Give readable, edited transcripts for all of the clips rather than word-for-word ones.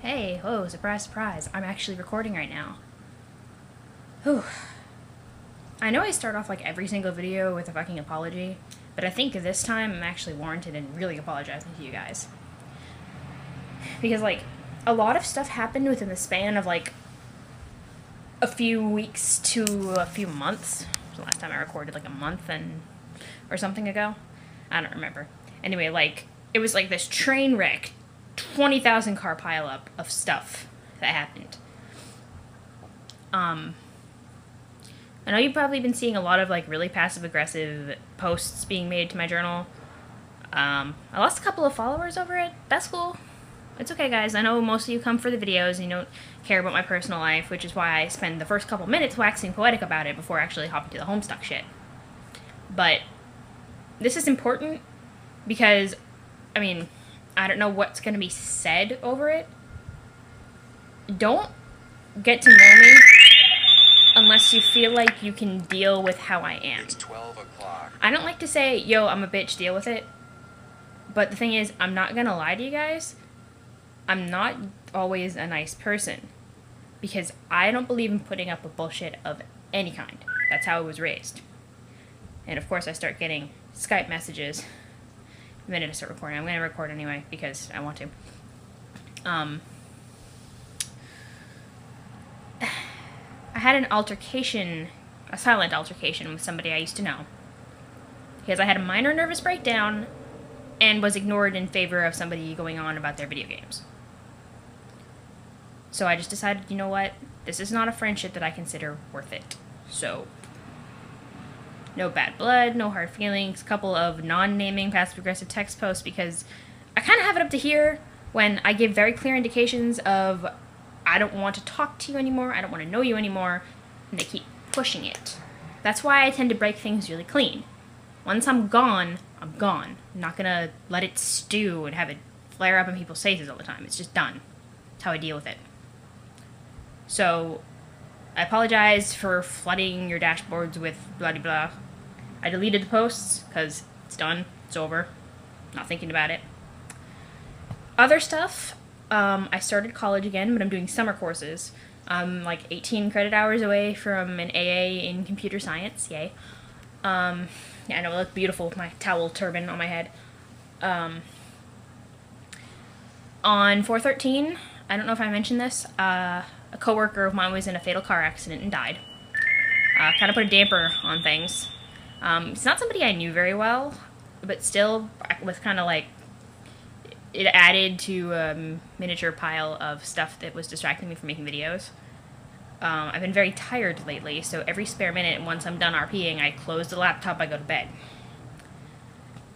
Hey, oh, surprise, surprise. I'm actually recording right now. Whew. I know I start off like every single video with a fucking apology, but I think this time I'm actually warranted in really apologizing to you guys. Because, like, a lot of stuff happened within the span of, like, a few weeks to a few months. The last time I recorded, like, a month or something ago. I don't remember. Anyway, like, it was like this train wreck, 20,000 car pileup of stuff that happened. I know you've probably been seeing a lot of, like, really passive-aggressive posts being made to my journal. I lost a couple of followers over it. That's cool. It's okay, guys. I know most of you come for the videos and you don't care about my personal life, which is why I spend the first couple minutes waxing poetic about it before actually hopping to the Homestuck shit. But this is important because, I mean, I don't know what's going to be said over it. Don't get to know me unless you feel like you can deal with how I am. It's 12 o'clock. I don't like to say, yo, I'm a bitch, deal with it. But the thing is, I'm not gonna lie to you guys. I'm not always a nice person. Because I don't believe in putting up with bullshit of any kind. That's how I was raised. And of course I start getting Skype messages the minute I start recording. I'm gonna record anyway because I want to. I had an altercation, a silent altercation with somebody I used to know. Because I had a minor nervous breakdown and was ignored in favor of somebody going on about their video games. So I just decided, you know what? This is not a friendship that I consider worth it. So, no bad blood, no hard feelings, a couple of non-naming passive-aggressive text posts because I kind of have it up to here when I give very clear indications of I don't want to talk to you anymore, I don't want to know you anymore, and they keep pushing it. That's why I tend to break things really clean. Once I'm gone, I'm gone. I'm not gonna let it stew and have it flare up in people's faces all the time. It's just done. That's how I deal with it. So, I apologize for flooding your dashboards with blah blah blah. I deleted the posts, because it's done. It's over. Not thinking about it. Other stuff, I started college again, but I'm doing summer courses. I'm like 18 credit hours away from an AA in computer science. Yay. Yeah, I know, I look beautiful with my towel turban on my head. On 4/13, I don't know if I mentioned this, a coworker of mine was in a fatal car accident and died. Kind of put a damper on things. It's not somebody I knew very well, but still, with kind of like, it added to a miniature pile of stuff that was distracting me from making videos. I've been very tired lately, so every spare minute, once I'm done RPing, I close the laptop, I go to bed.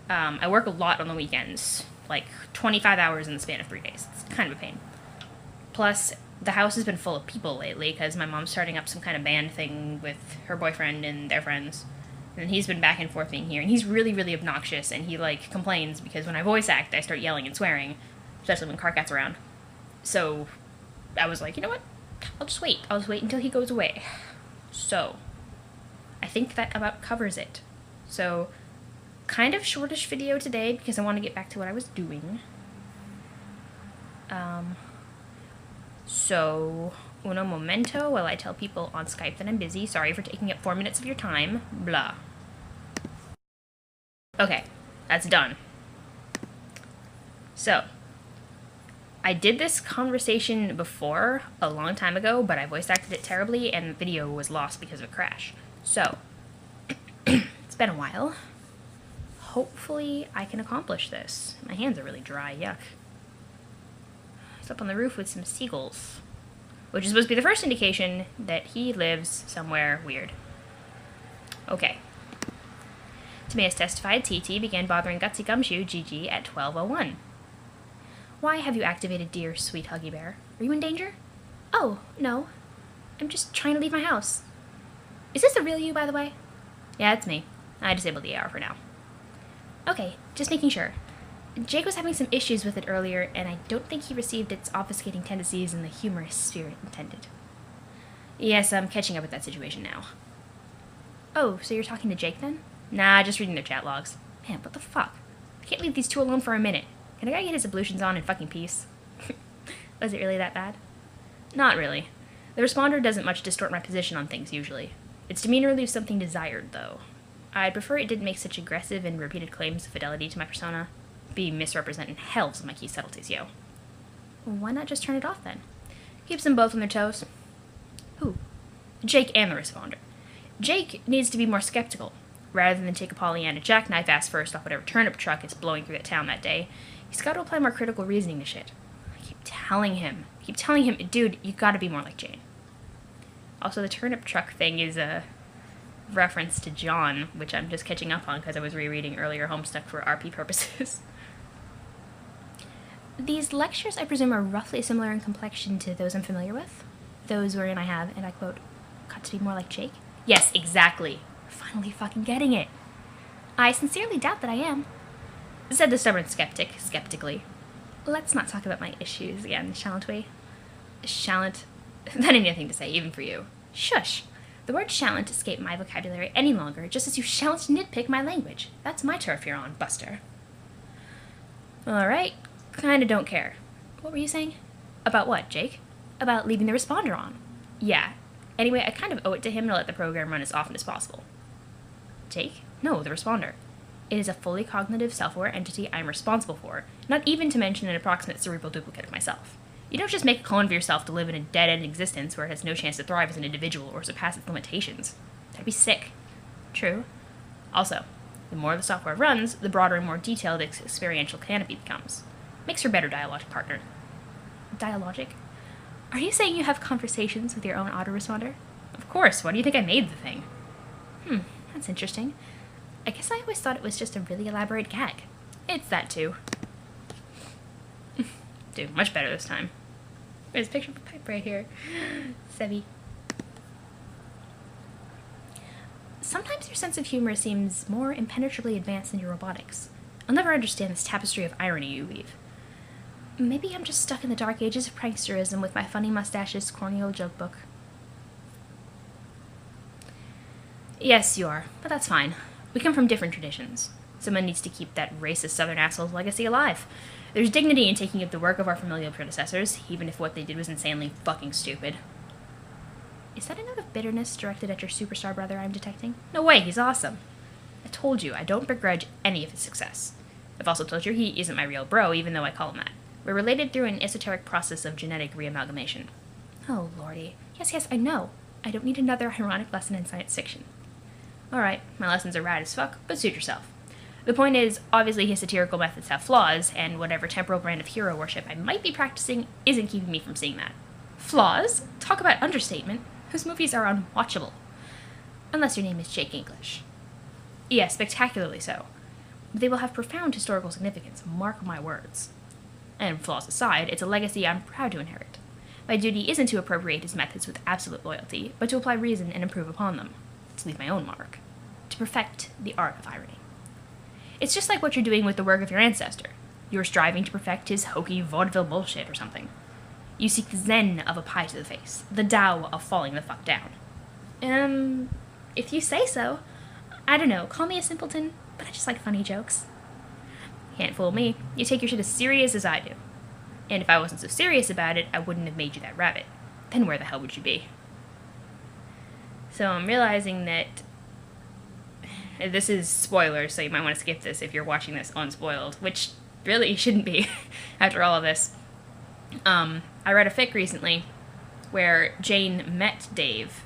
I work a lot on the weekends, like 25 hours in the span of 3 days. It's kind of a pain. Plus, the house has been full of people lately, because my mom's starting up some kind of band thing with her boyfriend and their friends. And he's been back and forth being here, and he's really, really obnoxious, and he, like, complains, because when I voice act, I start yelling and swearing, especially when Carcat's around. So, I was like, you know what? I'll just wait. I'll just wait until he goes away. So, I think that about covers it. So, kind of shortish video today, because I want to get back to what I was doing. So, uno momento while I tell people on Skype that I'm busy. Sorry for taking up 4 minutes of your time. Blah. Okay, that's done. So, I did this conversation before, a long time ago, but I voice acted it terribly and the video was lost because of a crash. So, it's been a while. Hopefully I can accomplish this. My hands are really dry, yuck. He's up on the roof with some seagulls, which is supposed to be the first indication that he lives somewhere weird. Okay. To has testified, TT began bothering Gutsy Gumshoe GG at 12:01. Why have you activated dear sweet Huggy Bear? Are you in danger? Oh, no. I'm just trying to leave my house. Is this the real you, by the way? Yeah, it's me. I disabled the AR for now. Okay, just making sure. Jake was having some issues with it earlier, and I don't think he received its obfuscating tendencies in the humorous spirit intended. Yes, I'm catching up with that situation now. Oh, so you're talking to Jake then? Nah, just reading their chat logs. Man, what the fuck? I can't leave these two alone for a minute. Can a guy get his ablutions on in fucking peace? Was it really that bad? Not really. The responder doesn't much distort my position on things, usually. Its demeanor leaves something desired, though. I'd prefer it didn't make such aggressive and repeated claims of fidelity to my persona. Be misrepresenting hells of my key subtleties, yo. Why not just turn it off, then? Keeps them both on their toes. Who? Jake and the responder. Jake needs to be more skeptical. Rather than take a Pollyanna jackknife ass first off whatever turnip truck is blowing through the town that day, he's got to apply more critical reasoning to shit. I keep telling him, dude, you gotta be more like Jane. Also, the turnip truck thing is a reference to John, which I'm just catching up on because I was rereading earlier Homestuck for RP purposes. These lectures, I presume, are roughly similar in complexion to those I'm familiar with? Those wherein I have, and I quote, got to be more like Jake? Yes, exactly. Finally fucking getting it. I sincerely doubt that I am, said the stubborn skeptic, skeptically. Let's not talk about my issues again, shan't we? Shan't? That ain't nothing to say, even for you. Shush. The word shan't escape my vocabulary any longer, just as you shan't nitpick my language. That's my turf you're on, Buster. Alright. Kinda don't care. What were you saying? About what, Jake? About leaving the responder on. Yeah. Anyway, I kind of owe it to him to let the program run as often as possible. Jake? No, the responder. It is a fully cognitive, self-aware entity I am responsible for, not even to mention an approximate cerebral duplicate of myself. You don't just make a clone of yourself to live in a dead-end existence where it has no chance to thrive as an individual or surpass its limitations. That'd be sick. True. Also, the more the software runs, the broader and more detailed its experiential canopy becomes. Makes for a better dialogic partner. Dialogic? Are you saying you have conversations with your own autoresponder? Of course, why do you think I made the thing? That's interesting. I guess I always thought it was just a really elaborate gag. It's that too. Dude, much better this time. There's a picture of a pipe right here. Sebi. Sometimes your sense of humor seems more impenetrably advanced than your robotics. I'll never understand this tapestry of irony you weave. Maybe I'm just stuck in the dark ages of pranksterism with my funny mustaches, corny old joke book. Yes, you are, but that's fine. We come from different traditions. Someone needs to keep that racist southern asshole's legacy alive. There's dignity in taking up the work of our familial predecessors, even if what they did was insanely fucking stupid. Is that a note of bitterness directed at your superstar brother I'm detecting? No way, he's awesome. I told you, I don't begrudge any of his success. I've also told you he isn't my real bro, even though I call him that. We're related through an esoteric process of genetic reamalgamation. Oh, lordy. Yes, I know. I don't need another ironic lesson in science fiction. Alright, my lessons are rad as fuck, but suit yourself. The point is, obviously his satirical methods have flaws, and whatever temporal brand of hero worship I might be practicing isn't keeping me from seeing that. Flaws? Talk about understatement. Whose movies are unwatchable. Unless your name is Jake English. Yes, spectacularly so. But they will have profound historical significance, mark my words. And flaws aside, it's a legacy I'm proud to inherit. My duty isn't to appropriate his methods with absolute loyalty, but to apply reason and improve upon them. To leave my own mark. To perfect the art of irony. It's just like what you're doing with the work of your ancestor. You're striving to perfect his hokey vaudeville bullshit or something. You seek the zen of a pie to the face, the Tao of falling the fuck down. If you say so. I don't know, call me a simpleton, but I just like funny jokes. Can't fool me. You take your shit as serious as I do. And if I wasn't so serious about it, I wouldn't have made you that rabbit. Then where the hell would you be? So I'm realizing that this is spoilers, so you might want to skip this if you're watching this unspoiled, which really you shouldn't be after all of this. I read a fic recently where Jane met Dave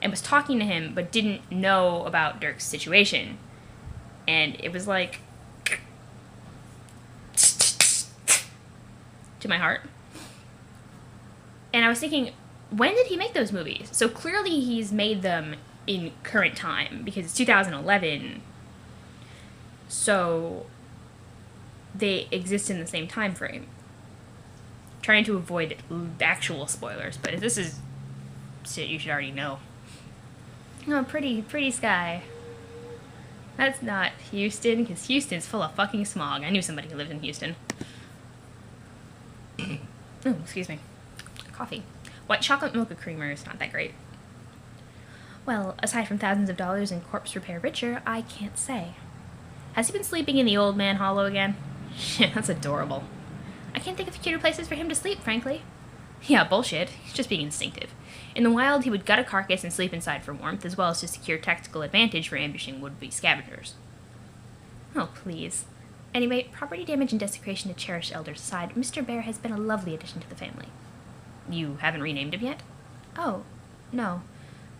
and was talking to him but didn't know about Dirk's situation. And it was like to my heart. And I was thinking, when did he make those movies? So clearly he's made them in current time, because it's 2011. So they exist in the same time frame. Trying to avoid actual spoilers, but if this is shit you should already know. Oh, pretty sky. That's not Houston, because Houston's full of fucking smog. I knew somebody who lived in Houston. Oh, excuse me. Coffee. White chocolate mocha creamer is not that great. Well, aside from thousands of dollars in corpse repair richer, I can't say. Has he been sleeping in the old man hollow again? Shit, that's adorable. I can't think of cuter places for him to sleep, frankly. Yeah, bullshit. He's just being instinctive. In the wild, he would gut a carcass and sleep inside for warmth, as well as to secure tactical advantage for ambushing would-be scavengers. Oh, please. Anyway, property damage and desecration to cherished elders aside, Mr. Bear has been a lovely addition to the family. You haven't renamed him yet? Oh, no.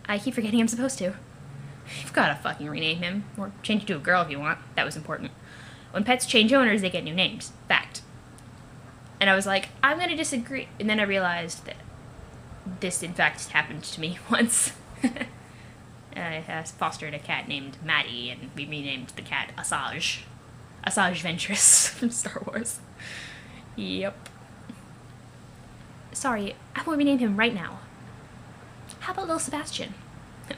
I keep forgetting I'm supposed to. You've gotta fucking rename him. Or change it to a girl if you want. That was important. When pets change owners, they get new names. Fact. And I was like, I'm gonna disagree. And then I realized that this, in fact, happened to me once. I fostered a cat named Maddie, and we renamed the cat Asajj. Asajj Ventress from Star Wars. Yep. Sorry, I will rename him right now. How about little Sebastian?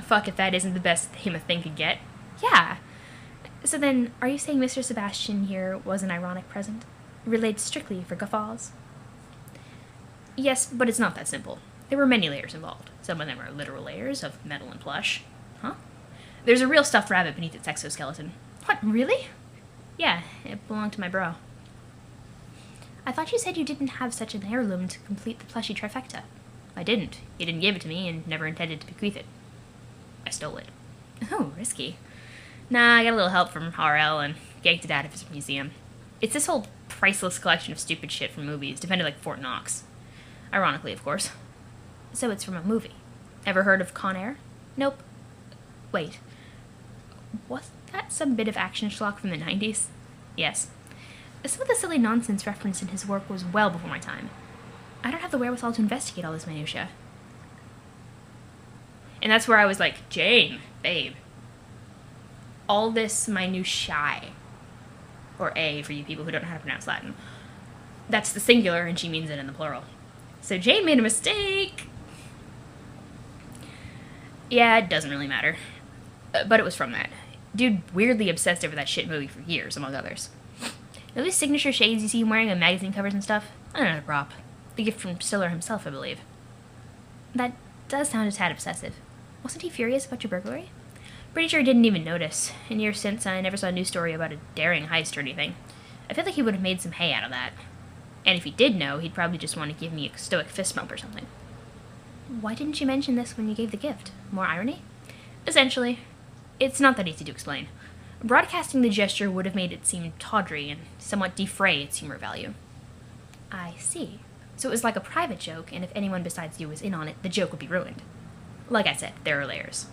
Fuck if that isn't the best name a thing could get. Yeah. So then, are you saying Mr. Sebastian here was an ironic present? Relayed strictly for guffaws? Yes, but it's not that simple. There were many layers involved. Some of them are literal layers of metal and plush. Huh? There's a real stuffed rabbit beneath its exoskeleton. What, really? Yeah, it belonged to my bro. I thought you said you didn't have such an heirloom to complete the plushy trifecta. I didn't. He didn't give it to me and never intended to bequeath it. I stole it. Oh, risky. Nah, I got a little help from RL and yanked it out of his museum. It's this whole priceless collection of stupid shit from movies, defended like Fort Knox. Ironically, of course. So it's from a movie. Ever heard of Con Air? Nope. Wait. Was that some bit of action schlock from the 90s? Yes. Some of the silly nonsense referenced in his work was well before my time. I don't have the wherewithal to investigate all this minutiae. And that's where I was like, Jane, babe. All this minutiae, or A for you people who don't know how to pronounce Latin, that's the singular and she means it in the plural. So Jane made a mistake. Yeah, it doesn't really matter. But it was from that. Dude weirdly obsessed over that shit movie for years, among others. Know these signature shades you see him wearing on magazine covers and stuff? Another prop. The gift from Stiller himself, I believe. That does sound a tad obsessive. Wasn't he furious about your burglary? Pretty sure he didn't even notice. In years since, I never saw a news story about a daring heist or anything. I feel like he would have made some hay out of that. And if he did know, he'd probably just want to give me a stoic fist bump or something. Why didn't you mention this when you gave the gift? More irony? Essentially. It's not that easy to explain. Broadcasting the gesture would have made it seem tawdry and somewhat defray its humor value. I see. So it was like a private joke, and if anyone besides you was in on it, the joke would be ruined. Like I said, there are layers.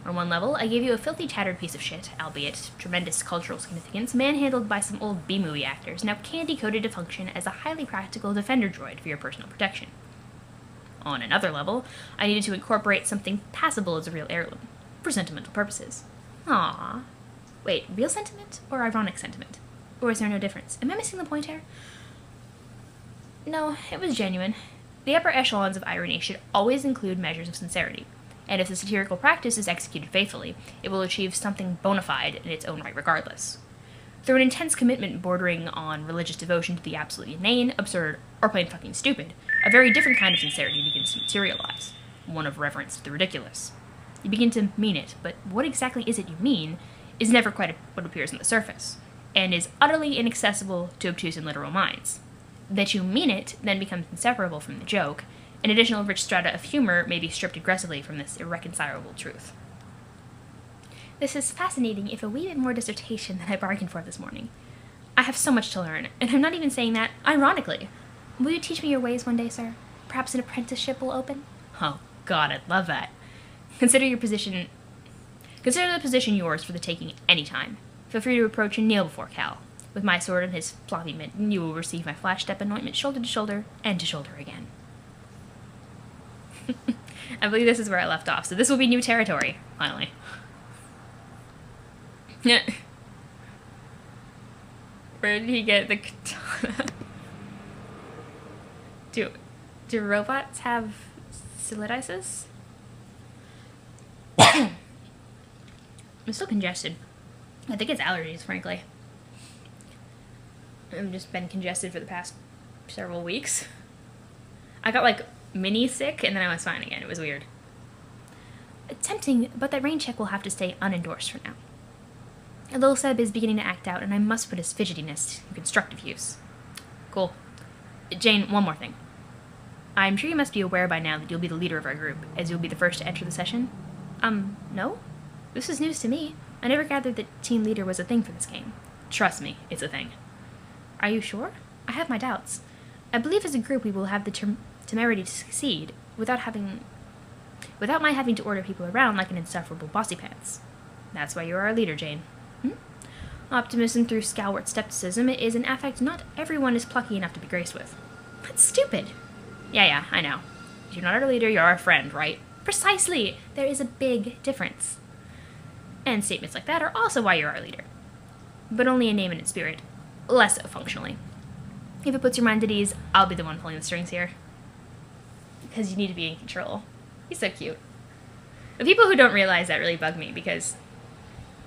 On one level, I gave you a filthy, tattered piece of shit, albeit tremendous cultural significance, manhandled by some old B-movie actors, now candy-coated to function as a highly practical defender droid for your personal protection. On another level, I needed to incorporate something passable as a real heirloom, for sentimental purposes. Aww. Wait, real sentiment or ironic sentiment? Or is there no difference? Am I missing the point here? No, it was genuine. The upper echelons of irony should always include measures of sincerity, and if the satirical practice is executed faithfully, it will achieve something bona fide in its own right regardless. Through an intense commitment bordering on religious devotion to the absolutely inane, absurd, or plain fucking stupid, a very different kind of sincerity begins to materialize, one of reverence to the ridiculous. You begin to mean it, but what exactly is it you mean is never quite what appears on the surface, and is utterly inaccessible to obtuse and literal minds. That you mean it then becomes inseparable from the joke, and additional rich strata of humor may be stripped aggressively from this irreconcilable truth. This is fascinating, if a wee bit more dissertation than I bargained for this morning. I have so much to learn, and I'm not even saying that ironically. Will you teach me your ways one day, sir? Perhaps an apprenticeship will open? Oh, God, I'd love that. Consider the position yours for the taking any time. Feel free to approach and kneel before Cal. With my sword and his floppy mitten, you will receive my flash step anointment shoulder to shoulder, and to shoulder again. I believe this is where I left off, so this will be new territory, finally. Where did he get the katana? Do robots have siliditis? I'm still congested. I think it's allergies, frankly. I've just been congested for the past several weeks. I got like mini sick and then I was fine again. It was weird. Tempting, but that rain check will have to stay unendorsed for now. Little Seb is beginning to act out, and I must put his fidgetiness to constructive use. Cool. Jane, one more thing. I'm sure you must be aware by now that you'll be the leader of our group, as you'll be the first to enter the session. No? This is news to me. I never gathered that team leader was a thing for this game. Trust me, it's a thing. Are you sure? I have my doubts. I believe as a group we will have the temerity to succeed, without my having to order people around like an insufferable bossy pants. That's why you're our leader, Jane. Optimism through stalwart skepticism is an affect not everyone is plucky enough to be graced with. That's stupid. Yeah, I know. You're not our leader, you're our friend, right? Precisely! There is a big difference. And statements like that are also why you're our leader. But only in name and in spirit. Less so functionally. If it puts your mind at ease, I'll be the one pulling the strings here. Because you need to be in control. He's so cute. The people who don't realize that really bug me, because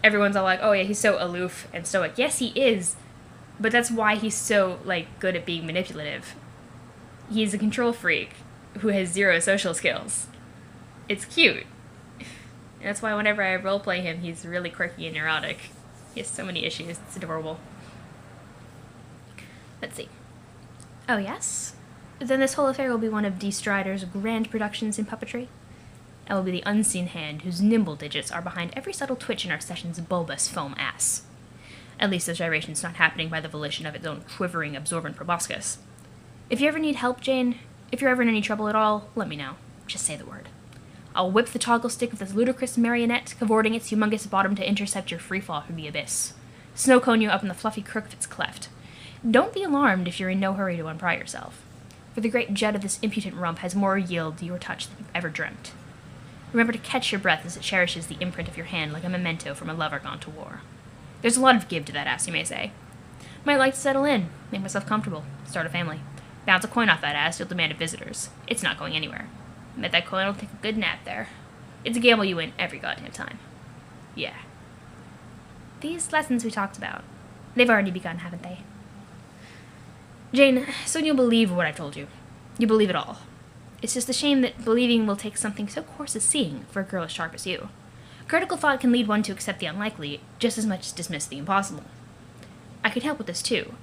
everyone's all like, oh yeah, he's so aloof and stoic. Yes, he is. But that's why he's so, good at being manipulative. He's a control freak who has zero social skills. It's cute. And that's why whenever I roleplay him, he's really quirky and neurotic. He has so many issues. It's adorable. Let's see. Oh, yes? Then this whole affair will be one of D. Strider's grand productions in puppetry. I will be the unseen hand whose nimble digits are behind every subtle twitch in our session's bulbous foam ass. At least the gyration's not happening by the volition of its own quivering, absorbent proboscis. If you ever need help, Jane, if you're ever in any trouble at all, let me know. Just say the word. I'll whip the toggle stick of this ludicrous marionette, cavorting its humongous bottom to intercept your freefall through the abyss. Snow cone you up in the fluffy crook of its cleft. Don't be alarmed if you're in no hurry to unpry yourself, for the great jet of this impudent rump has more yield to your touch than you've ever dreamt. Remember to catch your breath as it cherishes the imprint of your hand like a memento from a lover gone to war. There's a lot of give to that ass, you may say. Might like to settle in, make myself comfortable, start a family. Bounce a coin off that ass, you'll demand of visitors. It's not going anywhere. I bet that coin will take a good nap there. It's a gamble you win every goddamn time. Yeah. These lessons we talked about, they've already begun, haven't they? Jane, soon you'll believe what I've told you. You believe it all. It's just a shame that believing will take something so coarse as seeing for a girl as sharp as you. Critical thought can lead one to accept the unlikely, just as much as dismiss the impossible. I could help with this too.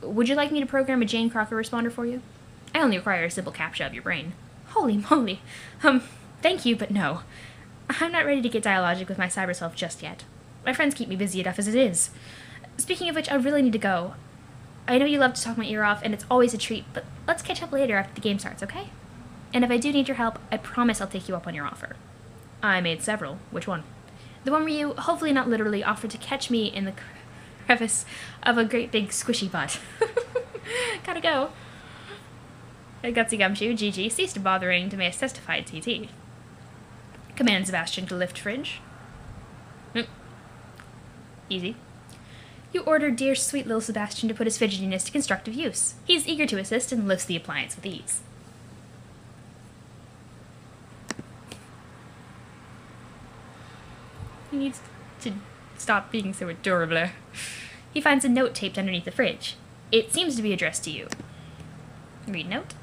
Would you like me to program a Jane Crocker responder for you? I only require a simple captcha of your brain. Holy moly. Thank you, but no. I'm not ready to get dialogic with my cyber self just yet. My friends keep me busy enough as it is. Speaking of which, I really need to go. I know you love to talk my ear off, and it's always a treat, but let's catch up later after the game starts, okay? And if I do need your help, I promise I'll take you up on your offer. I made several. Which one? The one where you, hopefully not literally, offered to catch me in the crevice of a great big squishy butt. Gotta go. Gutsy Gumshoe, GG, ceased bothering to make us testify TT. Command Sebastian to lift fridge. Easy. You order dear sweet little Sebastian to put his fidgetiness to constructive use. He's eager to assist and lifts the appliance with ease. He needs to stop being so adorable. He finds a note taped underneath the fridge. It seems to be addressed to you. Read note.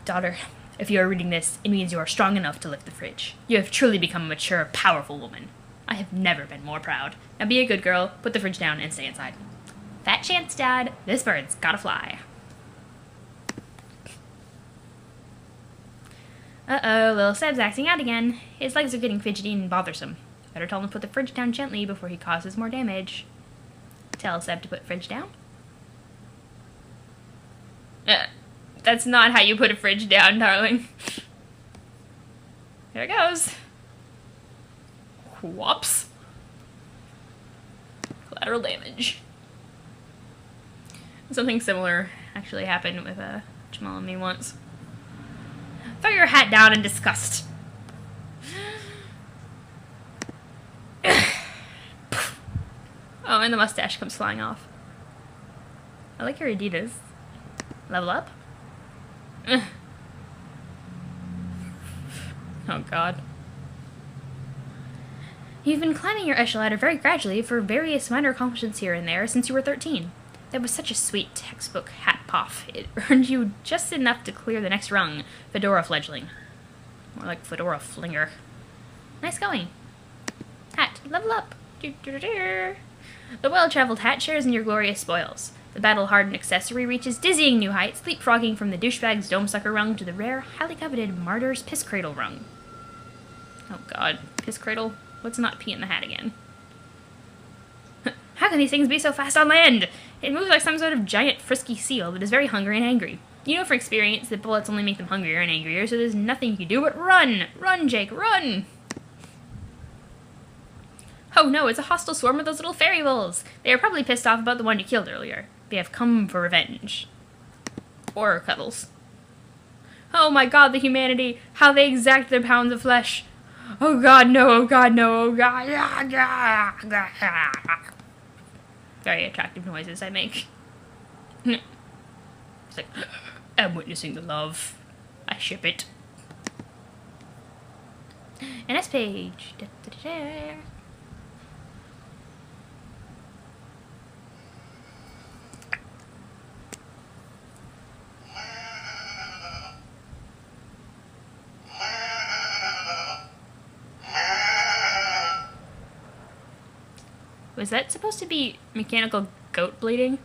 Daughter, if you are reading this, it means you are strong enough to lift the fridge. You have truly become a mature, powerful woman. I have never been more proud. Now be a good girl, put the fridge down, and stay inside. Fat chance, Dad. This bird's gotta fly. Uh-oh, little Seb's acting out again. His legs are getting fidgety and bothersome. Better tell him to put the fridge down gently before he causes more damage. Tell Seb to put fridge down. That's not how you put a fridge down, darling. There it goes. Whoops. Collateral damage. Something similar actually happened with Jamal and me once. Throw your hat down in disgust. Oh, and the mustache comes flying off. I like your Adidas. Level up? Oh god. You've been climbing your echelon ladder very gradually for various minor accomplishments here and there since you were 13. That was such a sweet textbook hat poff. It earned you just enough to clear the next rung, Fedora fledgling. More like Fedora flinger. Nice going. Hat, level up. The well-traveled hat shares in your glorious spoils. The battle-hardened accessory reaches dizzying new heights, leapfrogging from the douchebag's dome-sucker rung to the rare, highly coveted martyr's piss-cradle rung. Oh god, piss-cradle? Let's not pee in the hat again. How can these things be so fast on land? It moves like some sort of giant frisky seal that is very hungry and angry. You know from experience that bullets only make them hungrier and angrier, so there's nothing you can do but run! Run, Jake, run! Oh no, it's a hostile swarm of those little fairy bulls! They are probably pissed off about the one you killed earlier. They have come for revenge. Or cuddles. Oh my god, the humanity! How they exact their pounds of flesh! Oh god, no, oh god, no, oh god! Very attractive noises I make. It's like, I'm witnessing the love. I ship it. NS page. Da, da, da, da. Was that supposed to be mechanical goat bleating?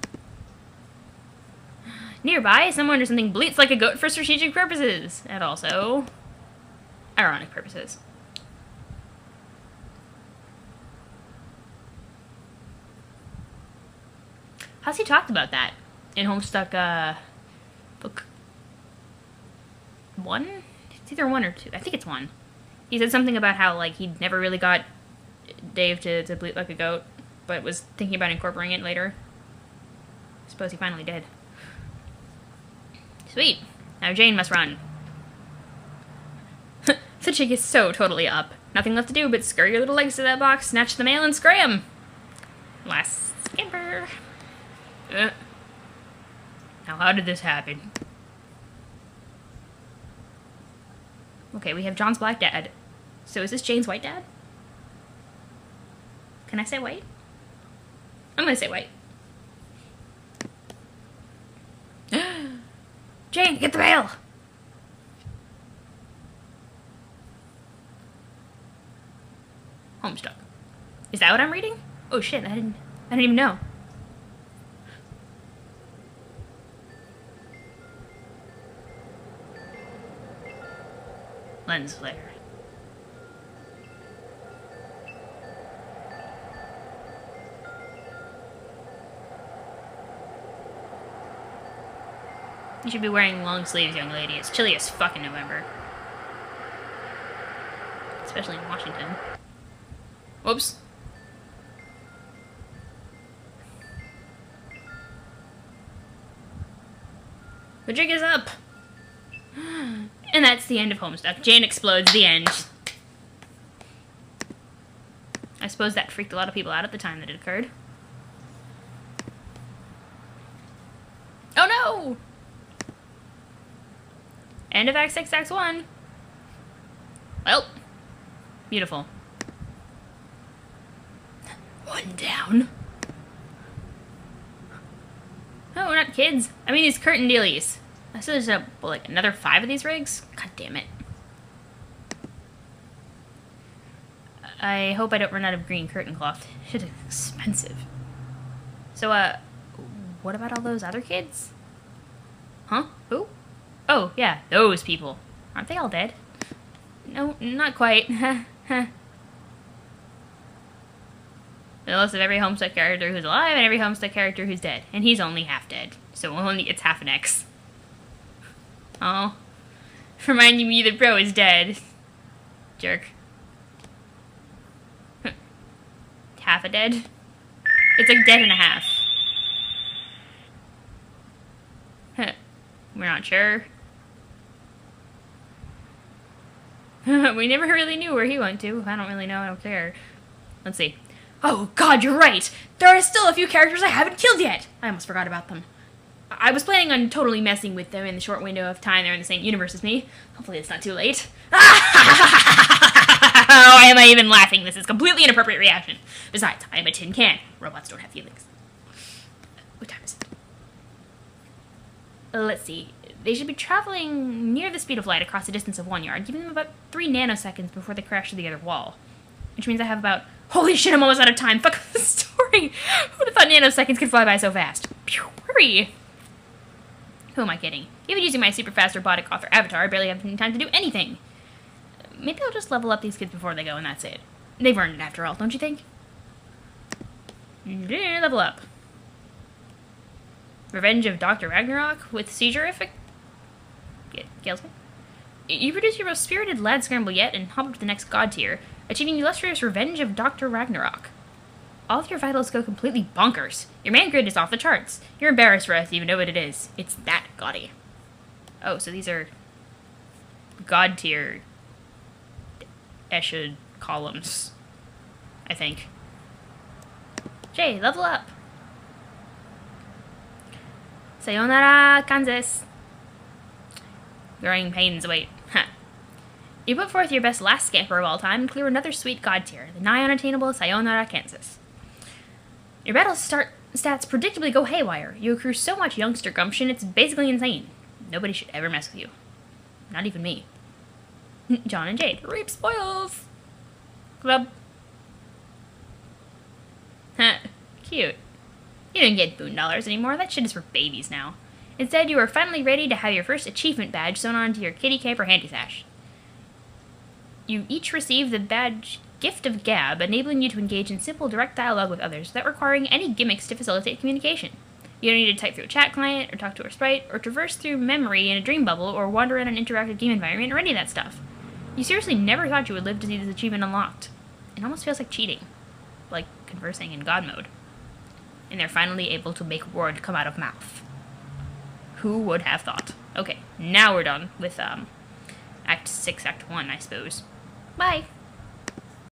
Nearby, someone or something bleats like a goat for strategic purposes, and also ironic purposes. How's he talked about that in Homestuck, book 1? It's either 1 or 2. I think it's 1. He said something about how, like, he never really got Dave to bleat like a goat, but was thinking about incorporating it later. I suppose he finally did. Sweet. Now Jane must run. The chick is so totally up. Nothing left to do but scurry your little legs to that box, snatch the mail, and scram! Last scamper. Now how did this happen? Okay, we have John's black dad. So is this Jane's white dad? Can I say white? I'm gonna say white. Jane, get the mail! Homestuck. Is that what I'm reading? Oh shit, I didn't even know. Lens flare. You should be wearing long sleeves, young lady. It's chilly as fuck in November. Especially in Washington. Whoops. The jig is up! And that's the end of Homestuck. Jane explodes, the end. I suppose that freaked a lot of people out at the time that it occurred. Oh no! End of Act 6, Act 1. Well, beautiful. One down. No, we're not kids. I mean, these curtain dealies. So there's like another 5 of these rigs? God damn it. I hope I don't run out of green curtain cloth. Shit is expensive. So, what about all those other kids? Huh? Who? Oh, yeah, those people. Aren't they all dead? No, not quite. The list of every Homestuck character who's alive and every Homestuck character who's dead. And he's only half dead, so only gets half an X. Oh. Reminding me that bro is dead. Jerk. Half a dead? It's like dead and a half. We're not sure. We never really knew where he went to. I don't really know. I don't care. Let's see. Oh, God, you're right. There are still a few characters I haven't killed yet. I almost forgot about them. I was planning on totally messing with them in the short window of time they're in the same universe as me. Hopefully it's not too late. Why am I even laughing? This is completely inappropriate reaction. Besides, I am a tin can. Robots don't have feelings. What time is it? Let's see. They should be traveling near the speed of light across a distance of 1 yard, giving them about 3 nanoseconds before they crash to the other wall. Which means I have about... Holy shit, I'm almost out of time. Fuck the story. Who would have thought nanoseconds could fly by so fast? Pew. hurry! Who am I kidding? Even using my super fast robotic author avatar, I barely have any time to do anything. Maybe I'll just level up these kids before they go and that's it. They've earned it after all, don't you think? Level up. Revenge of Dr. Ragnarok with seizure-ific... Gales? You produce your most spirited lad scramble yet and hop up to the next god tier, achieving illustrious Revenge of Dr. Ragnarok. All of your vitals go completely bonkers. Your man grid is off the charts. You're embarrassed for us to even know what it is. It's that gaudy. Oh, so these are god tier Esha columns, I think. Jay, level up. Sayonara, Kansas. Growing pains await. Huh. You put forth your best last scamper of all time and clear another sweet god tier, the nigh unattainable Sayonara, Kansas. Your battle stats predictably go haywire. You accrue so much youngster gumption, it's basically insane. Nobody should ever mess with you. Not even me. John and Jade, reap spoils! Club. Huh. Cute. You don't get boon dollars anymore, that shit is for babies now. Instead, you are finally ready to have your first achievement badge sewn onto your kitty cape or handy sash. You each receive the badge Gift of Gab, enabling you to engage in simple, direct dialogue with others without requiring any gimmicks to facilitate communication. You don't need to type through a chat client, or talk to a sprite, or traverse through memory in a dream bubble, or wander in an interactive game environment, or any of that stuff. You seriously never thought you would live to see this achievement unlocked. It almost feels like cheating. Like conversing in God mode. And they're finally able to make word come out of mouth. Who would have thought? Okay, now we're done with, Act 6, Act 1, I suppose. Bye!